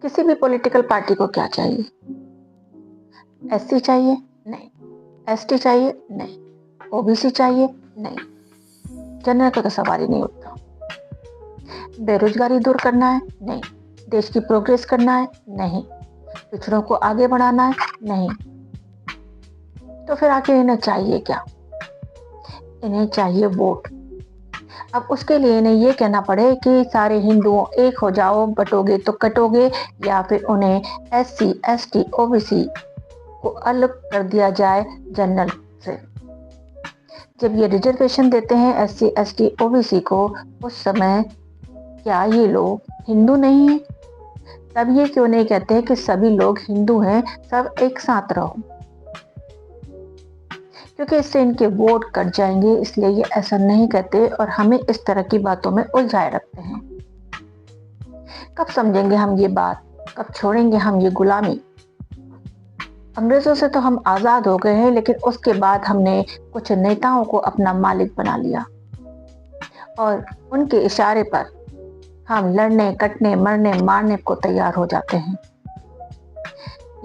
किसी भी political party को क्या चाहिए? एससी चाहिए? नहीं। एसटी चाहिए? नहीं। ओबीसी चाहिए? नहीं। जनरल का तो सवाल ही नहीं उठता। बेरोजगारी दूर करना है? नहीं। देश की प्रोग्रेस करना है? नहीं। पिछड़ों को आगे बढ़ाना है? नहीं। तो फिर आखिर इन्हें चाहिए क्या? इन्हें चाहिए वोट। अब उसके लिए इन्हें ये कहना पड़े कि सारे हिंदुओं एक हो जाओ, बटोगे तो कटोगे, या फिर उन्हें एससी, एसटी, ओबीसी को अलग कर दिया जाए जनरल से। जब ये रिजर्वेशन देते हैं एससी, एसटी, ओबीसी को, उस समय क्या ये लोग हिंदू नहीं है? तब ये क्यों नहीं कहते हैं कि सभी लोग हिंदू हैं, सब एक साथ रहो? क्योंकि इससे इनके वोट कट जाएंगे, इसलिए ये ऐसा नहीं कहते और हमें इस तरह की बातों में उलझाए रखते हैं। कब समझेंगे हम ये बात? कब छोड़ेंगे हम ये गुलामी? अंग्रेजों से तो हम आजाद हो गए हैं, लेकिन उसके बाद हमने कुछ नेताओं को अपना मालिक बना लिया और उनके इशारे पर हम लड़ने, कटने, मरने, मारने को तैयार हो जाते हैं।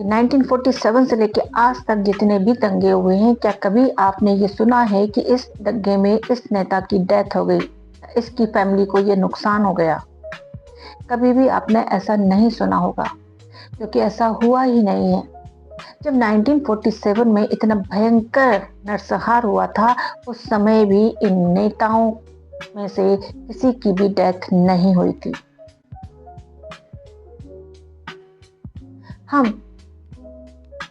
1947 से लेकर आज तक जितने भी दंगे हुए हैं, क्या कभी आपने ये सुना है कि इस दंगे में इस नेता की डेथ हो गई, इसकी फैमिली को ये नुकसान हो गया? कभी भी आपने ऐसा नहीं सुना होगा, क्योंकि ऐसा हुआ ही नहीं है। जब 1947 में इतना भयंकर नरसंहार हुआ था, उस समय भी इन नेताओं में से किसी की भी डेथ नहीं हुई थी। हम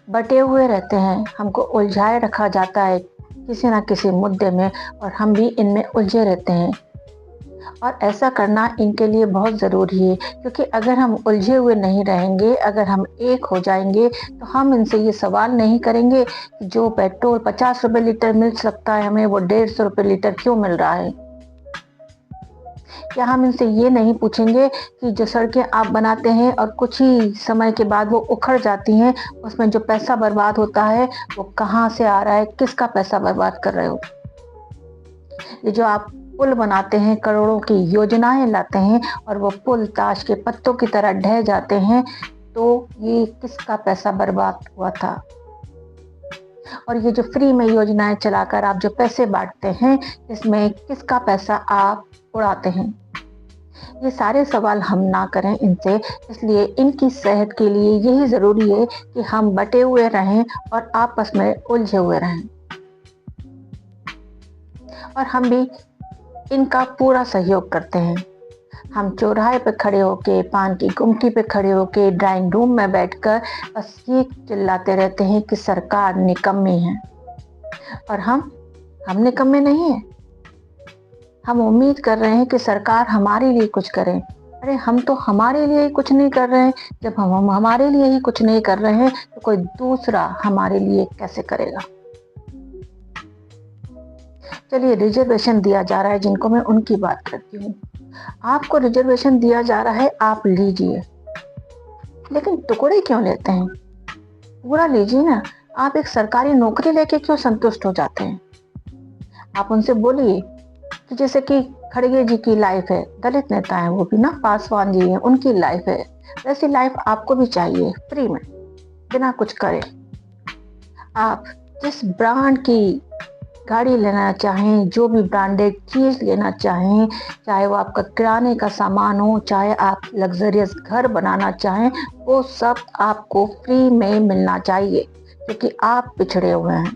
बटे हुए रहते हैं, हमको उलझाए रखा जाता है किसी ना किसी मुद्दे में और हम भी इनमें उलझे रहते हैं। और ऐसा करना इनके लिए बहुत ज़रूरी है, क्योंकि अगर हम उलझे हुए नहीं रहेंगे, अगर हम एक हो जाएंगे, तो हम इनसे ये सवाल नहीं करेंगे कि जो पेट्रोल 50 रुपये लीटर मिल सकता है, हमें वो 150 रुपये लीटर क्यों मिल रहा है? क्या हम इनसे ये नहीं पूछेंगे कि जो सड़कें आप बनाते हैं और कुछ ही समय के बाद वो उखड़ जाती हैं, उसमें जो पैसा बर्बाद होता है वो कहाँ से आ रहा है, किसका पैसा बर्बाद कर रहे हो? ये जो आप पुल बनाते हैं, करोड़ों की योजनाएं लाते हैं और वो पुल ताश के पत्तों की तरह ढह जाते हैं, तो ये किसका पैसा बर्बाद हुआ था? और ये जो फ्री में योजनाएं चलाकर आप जो पैसे बांटते हैं, इसमें किसका पैसा आप उड़ाते हैं? ये सारे सवाल हम ना करें इनसे, इसलिए इनकी सेहत के लिए यही ज़रूरी है कि हम बटे हुए रहें और आपस में उलझे हुए रहें। और हम भी इनका पूरा सहयोग करते हैं। हम चौराहे पे खड़े होके, पान की गुमटी पे खड़े होके, ड्राइंग रूम में बैठकर बस ये चिल्लाते रहते हैं कि सरकार निकम्मी है। और हम निकम्मे नहीं हैं। हम उम्मीद कर रहे हैं कि सरकार हमारे लिए कुछ करे। अरे हम तो हमारे लिए ही कुछ नहीं कर रहे हैं। जब हम हमारे लिए ही कुछ नहीं कर रहे हैं, तो कोई दूसरा हमारे लिए कैसे करेगा? चलिए, रिजर्वेशन दिया जा रहा है जिनको, मैं उनकी बात करती हूँ। आपको रिजर्वेशन दिया जा रहा है, आप लीजिए, लेकिन टुकड़े क्यों लेते हैं? पूरा लीजिए ना। आप एक सरकारी नौकरी लेके क्यों संतुष्ट हो जाते हैं? आप उनसे बोलिए कि जैसे कि खड़गे जी की लाइफ है, दलित नेता है वो भी ना, पासवान जी हैं, उनकी लाइफ है, वैसी लाइफ आपको भी चाहिए, फ्री में, बिना कुछ करे। आप जिस ब्रांड की गाड़ी लेना चाहें, जो भी ब्रांडेड चीज़ लेना चाहें, चाहे वो आपका किराने का सामान हो, चाहे आप लग्जरियस घर बनाना चाहें, वो सब आपको फ्री में मिलना चाहिए, क्योंकि आप पिछड़े हुए हैं,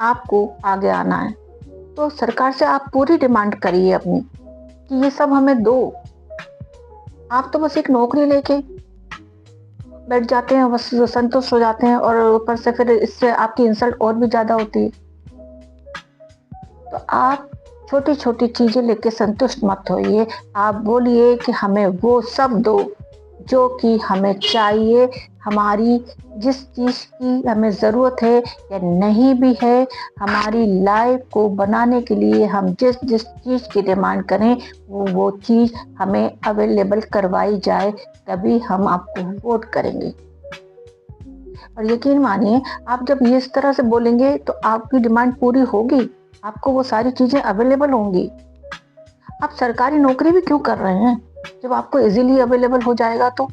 आपको आगे आना है। तो सरकार से आप पूरी डिमांड करिए अपनी कि ये सब हमें दो। आप तो बस एक नौकरी लेके बैठ जाते हैं, बस संतुष्ट हो जाते हैं, और ऊपर से फिर इससे आपकी इंसल्ट और भी ज़्यादा होती है। तो आप छोटी छोटी चीज़ें लेके संतुष्ट मत होइए। आप बोलिए कि हमें वो सब दो जो कि हमें चाहिए, हमारी जिस चीज़ की हमें ज़रूरत है या नहीं भी है, हमारी लाइफ को बनाने के लिए हम जिस जिस चीज़ की डिमांड करें, वो चीज़ हमें अवेलेबल करवाई जाए, तभी हम आपको वोट करेंगे। और यकीन मानिए, आप जब ये इस तरह से बोलेंगे तो आपकी डिमांड पूरी होगी, आपको वो सारी चीज़ें अवेलेबल होंगी। आप सरकारी नौकरी भी क्यों कर रहे हैं? जब आपको इजीली अवेलेबल हो जाएगा तो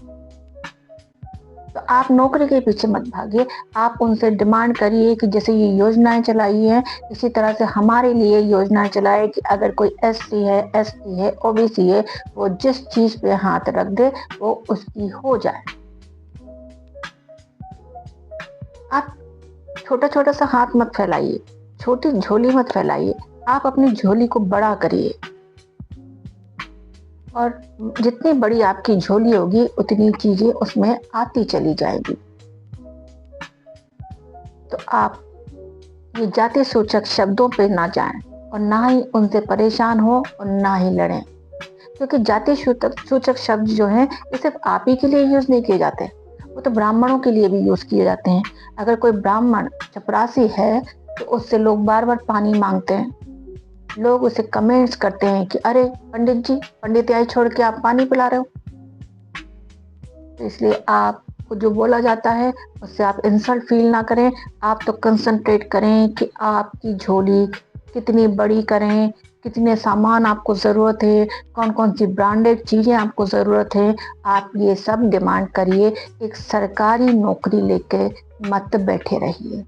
आप नौकरी के पीछे मत भागिए। आप उनसे डिमांड करिए कि जैसे ये योजनाएं चलाई हैं, इसी तरह से हमारे लिए योजनाएं चलाए कि अगर कोई एससी है, एसटी है, ओबीसी है, वो जिस चीज पे हाथ रख दे वो उसकी हो जाए। आप छोटा छोटा सा हाथ मत फैलाइए, छोटी झोली मत फैलाइए, आप अपनी झोली को बड़ा करिए। और जितनी बड़ी आपकी झोली होगी उतनी चीजें उसमें आती चली जाएगी। तो आप ये जाति सूचक शब्दों पे ना जाएं और ना ही उनसे परेशान हो और ना ही लड़ें, क्योंकि जाति सूचक शब्द जो हैं ये सिर्फ आप ही के लिए यूज नहीं किए जाते, वो तो ब्राह्मणों के लिए भी यूज किए जाते हैं। अगर कोई ब्राह्मण चपरासी है तो उससे लोग बार बार पानी मांगते हैं, लोग उसे कमेंट्स करते हैं कि अरे पंडित जी, पंडितियाई छोड़ के आप पानी पिला रहे हो। तो इसलिए आपको जो बोला जाता है उससे आप इंसल्ट फील ना करें, आप तो कंसंट्रेट करें कि आपकी झोली कितनी बड़ी करें, कितने सामान आपको ज़रूरत है, कौन कौन सी ब्रांडेड चीज़ें आपको ज़रूरत है। आप ये सब डिमांड करिए, एक सरकारी नौकरी लेके मत बैठे रहिए।